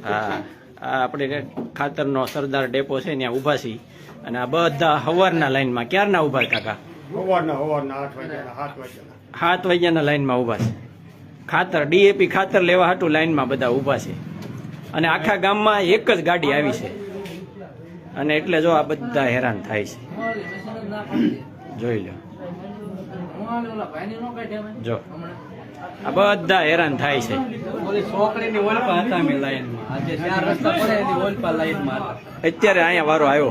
હા, આ આપણે ખાતરનો સરદાર ડેપો છે ત્યાં ઊભા છીએ અને આ બધા હવારના લાઈનમાં ક્યારના ઊભા કાકા? સવારના 7 વાગ્યાના લાઈનમાં ઊભા છે. ખાતર ડીએપી ખાતર લેવા હાટું લાઈનમાં બધા ઊભા છે અને આખા ગામમાં એક જ ગાડી આવી છે અને એટલે જો આ બધા હેરાન થાય છે. જોઈ લો, જો આ બધા હેરાન થાય છે. અત્યારે અહીંયા વારો આવ્યો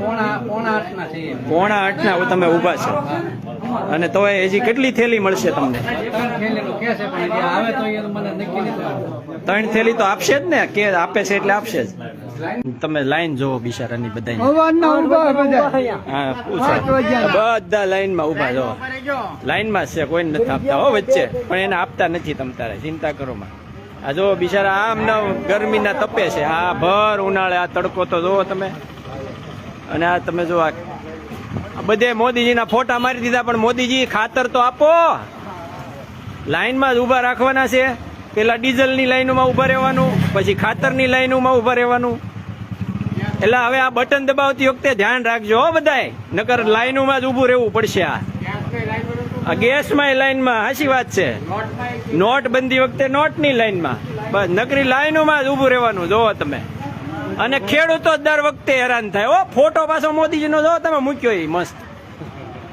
7:45 તમે ઊભા છો અને તો હજી કેટલી થેલી મળશે તમને? 3 થેલી તો આપશે જ ને, કે આપે છે એટલે આપશે જ. તમે લાઈન જોવો બિચારાની બધા, બધા લાઈનમાં ઉભા જો, લાઈનમાં છે, કોઈ નથી આપતા હો વચ્ચે, પણ એને આપતા નથી તમ તારે ચિંતા કરો માં. આ જો બિચારા આમ ગરમીના તપે છે, આ ભર ઉનાળે આ તડકો તો જોવો તમે. અને આ તમે જો આ બધે મોદીજીના ફોટા મારી દીધા, પણ મોદીજી ખાતર તો આપો. લાઈનમાં જ ઉભા રાખવાના છે, પેલા ડીઝલની લાઈનોમાં ઉભા રહેવાનું, પછી ખાતરની લાઈનોમાં ઉભા રહેવાનું. એટલે હવે આ બટન દબાવતી વખતે ધ્યાન રાખજો હો બધાય, નકર લાઈનોમાં જ ઊભું રહેવું પડશે. આ ગેસમાં લાઈનમાં હાચી વાત છે, નોટબંધી વખતે નોટની લાઈનમાં, બસ નકરી લાઈનોમાં જ ઊભું રહેવાનું જોવો તમે. અને ખેડૂતો દર વખતે હેરાન થાય હો. ફોટો પાછો મોદીજીનો જો તમે મૂક્યો એ મસ્ત.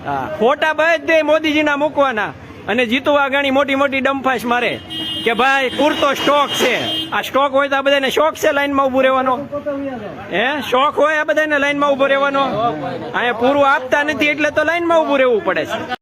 હા, ફોટા બધે મોદીજીના મૂકવાના અને જીતુવા ઘણી મોટી મોટી ડંફાશ મારે કે ભાઈ પૂરતો સ્ટોક છે. આ સ્ટોક હોય તો આ બધાને શોખ છે લાઈનમાં ઉભું રહેવાનો? હે, શોખ હોય આ બધાને લાઈનમાં ઉભો રહેવાનો? અહીંયા પૂરું આપતા નથી એટલે તો લાઈનમાં ઉભું રહેવું પડે છે.